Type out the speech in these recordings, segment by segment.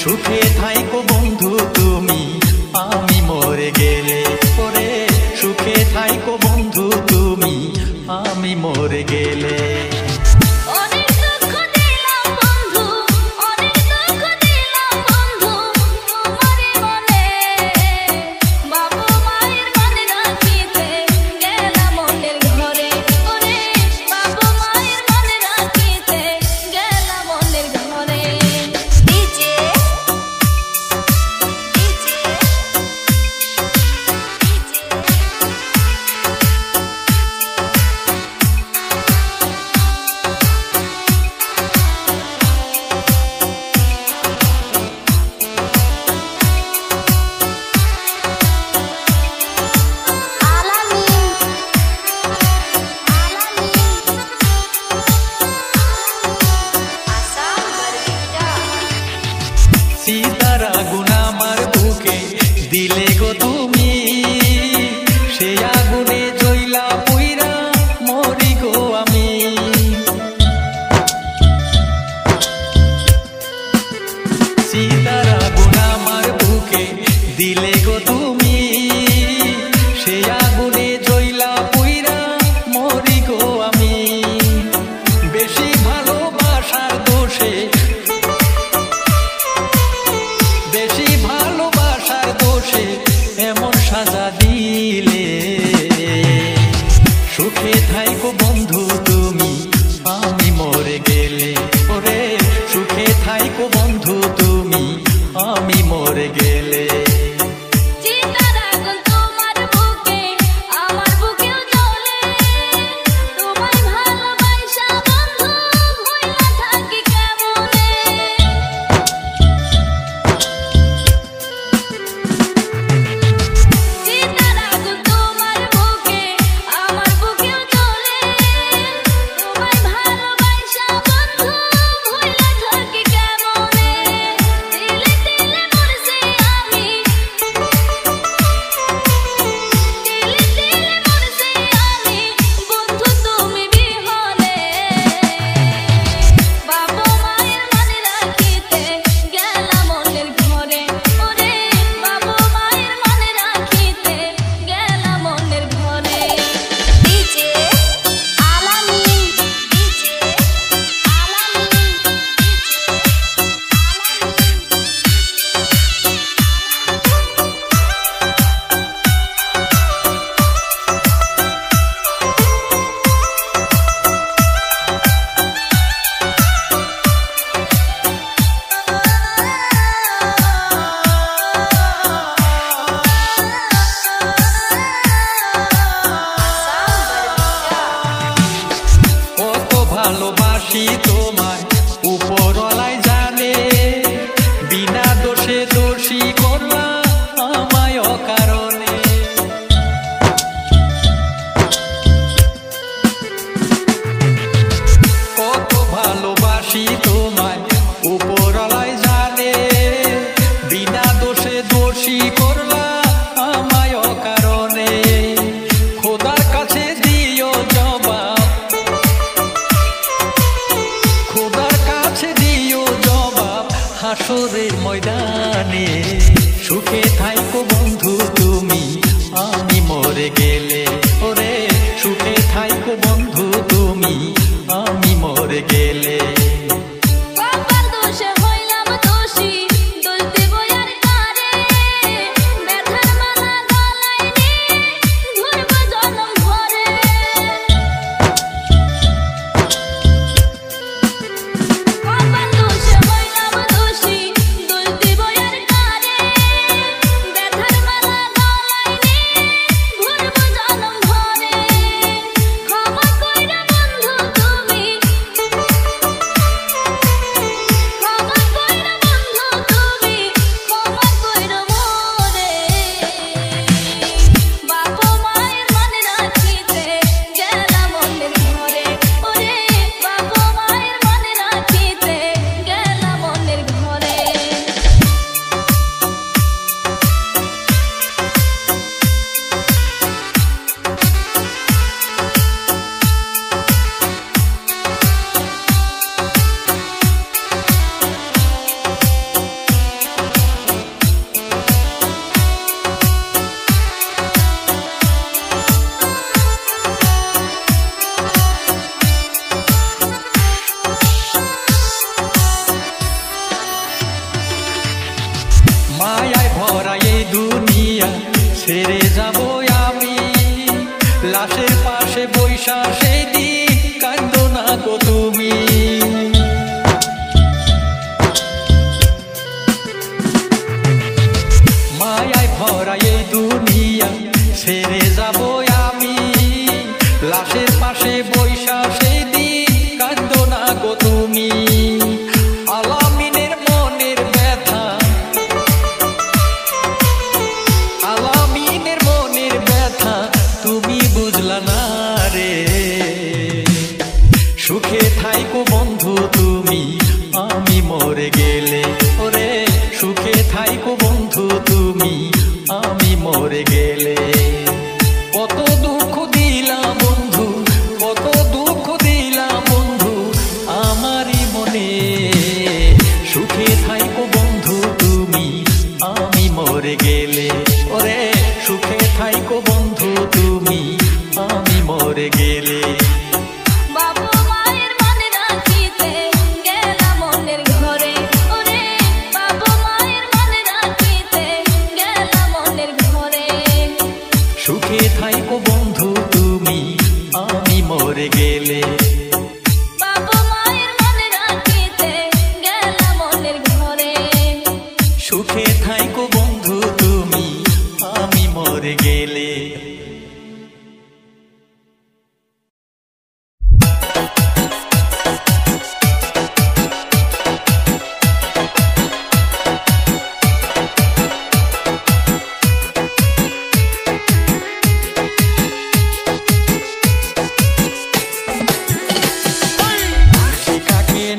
সুখে থাইকো বন্ধু তুমি আমি মরে গেলে ওরে সুখে থাইকো বন্ধু তুমি আমি মরে গেলে सीतार आगुन आमार बुके दिले गो तुमी से आगुने जइला पुइरा मरि गो आमी सीतार आगुन आमार बुके दिले गो तुमी से आगुने जइला पुइरा मरि गो आमी बेशी भालोबासार दोषे साजा दिले सुखे थाइको बंधु तुमी आमी मरे गेले ओरे सुखे थाइको बंधु तुमी आमी मरे गेले ভালোবাসি তোমায় উপরওয়ালাই জানে বিনা দোষে দোষী করলা আমায় অকারণে কত ভালোবাসি তোমায় উপরওয়ালাই জানে বিনা দোষে দোষী করলা আমায় অকারণে খোদার কাছে দিও জবাব হাসরের ময়দানে সুখে থাইকো বন্ধু তুমি আমি মরে গেলে ওরে সুখে থাইকো বন্ধু তুমি আমি মরে গেলে ছেড়ে যাব আমি লাশের পাশে বৈশা সেই দিন কাঁদো না গো তুমি মায়ায় ভরা এই দুনিয়া ছেড়ে যাব আমি লাশের পাশে বৈশা সেই দিন কাঁদো না গো তুমি আলামিনের মনের ব্যথা আলামিনের মনের ব্যথা তুমি বুঝলা না রে সুখে থাইকো বন্ধু তুমি আমি মরে গেলে ওরে সুখে থাইকো বন্ধু তুমি আমি মরে গেলে কত দুঃখ দিলাম বন্ধু কত দুঃখ দিলাম বন্ধু আমারই মনে সুখে থাইকো বন্ধু তুমি আমি মরে গেলে ওরে সুখে থাইকো বন্ধু তুমি আমি মরে গেলে সুখে থাইকো বন্ধু তুমি আমি মরে গেলে বাবা মায়ের মনে রাখিতে গেলাম মনের ঘরে সুখে থাইকো বন্ধু তুমি আমি মরে গেলে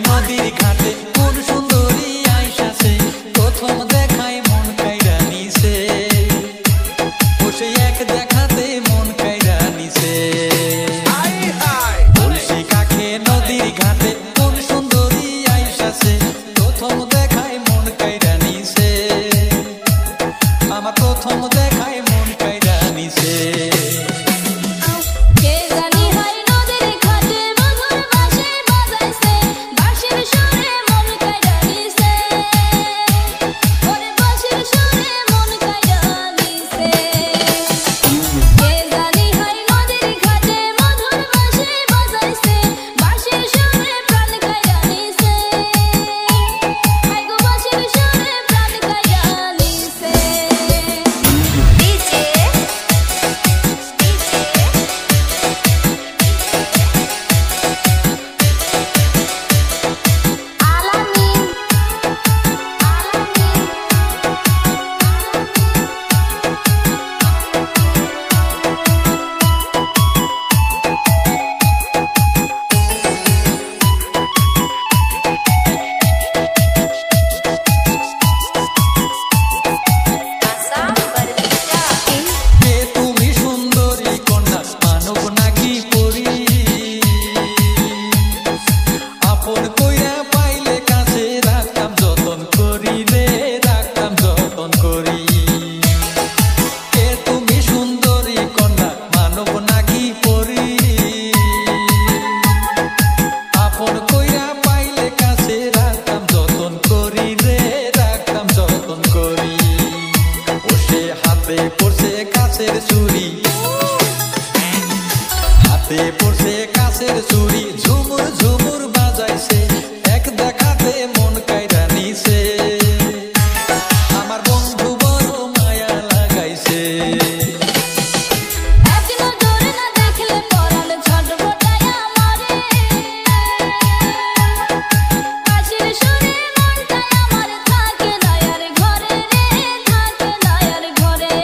নদীর ঘাটে কোন সুন্দরী আইসাছে প্রথম দেখায় মন কাইরা নিছে বসে এক দেখাতে মন কাইরা নিছে তুলসী কাকে নদীর ঘাটে কোন সুন্দরী আইসাছে প্রথম দেখায় মন কাইরা নিছে আমার প্রথম দেখায় মন কাইরা নিছে হাতে পড়ছে কাছের চুড়ি ঝুমুর ঝুমুর বাজাইছে এক দেখাতে মন কাইরা নিছে আমার বন্ধু বড় মায়া লাগাইছে ঘরে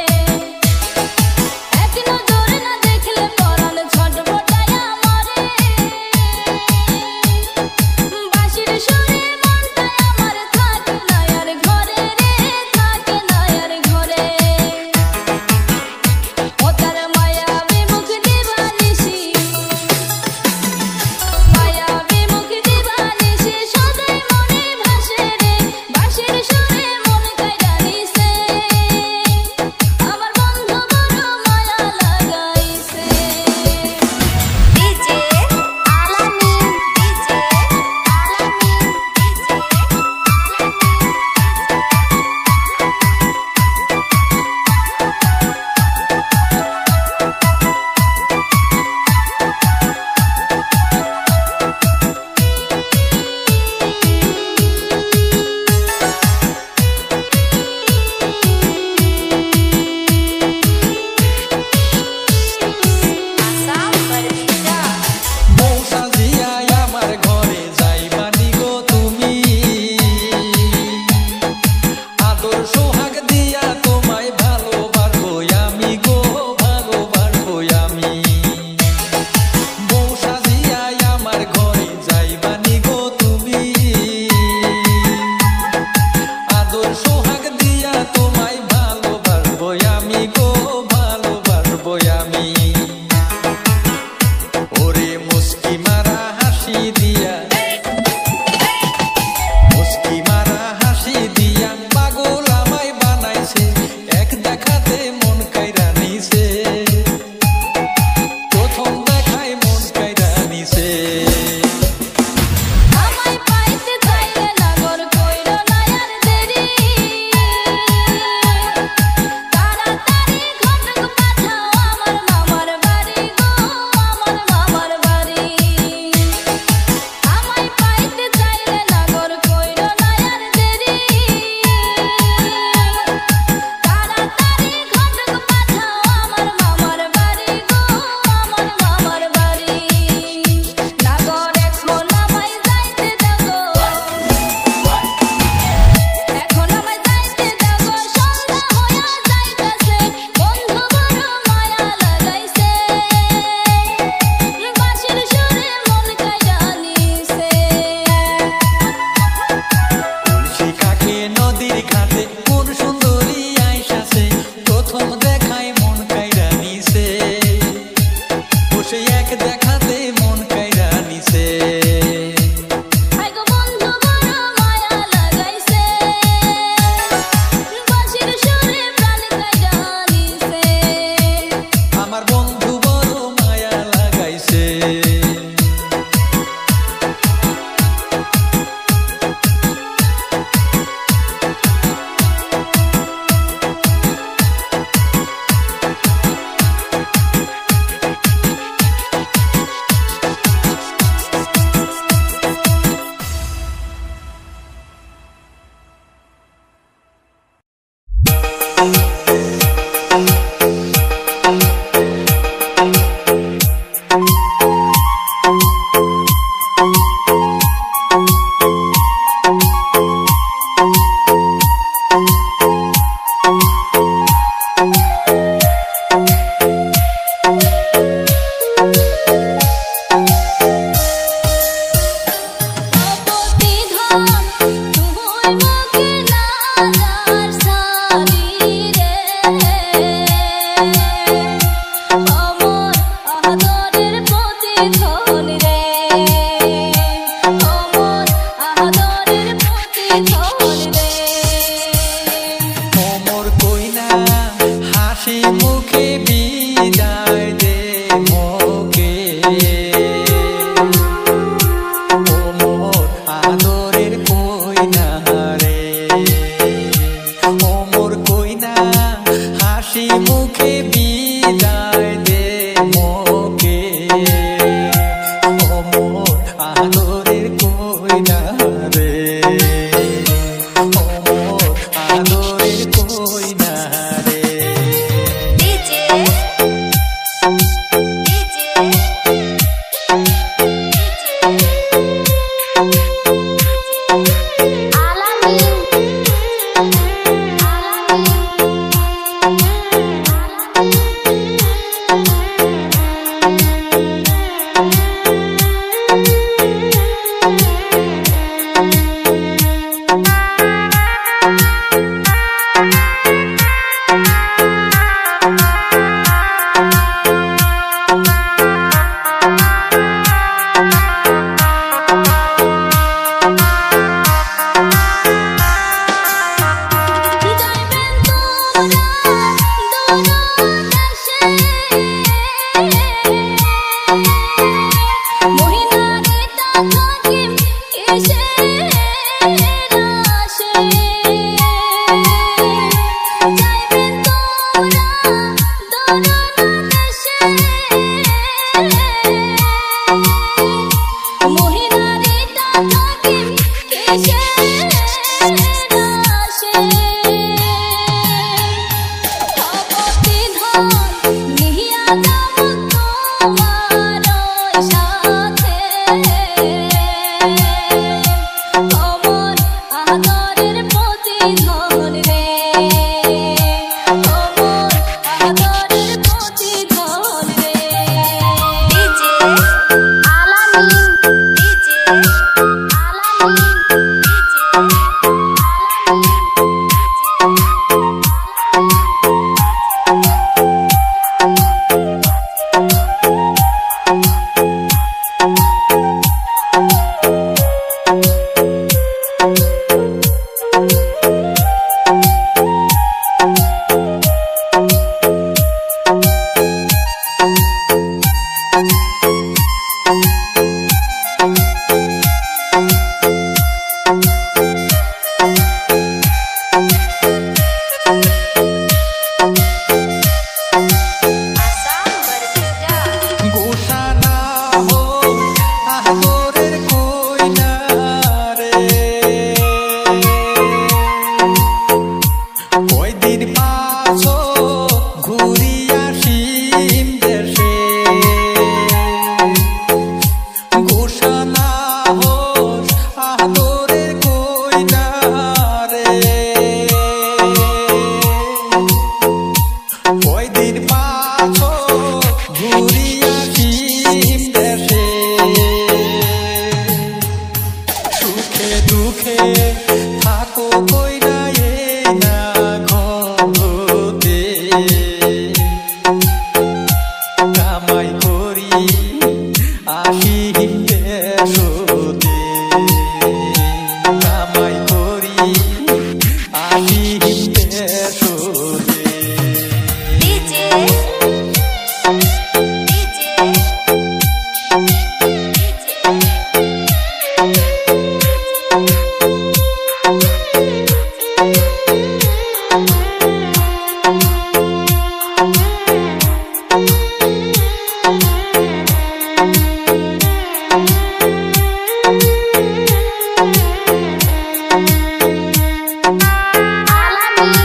Alami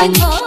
ঘরে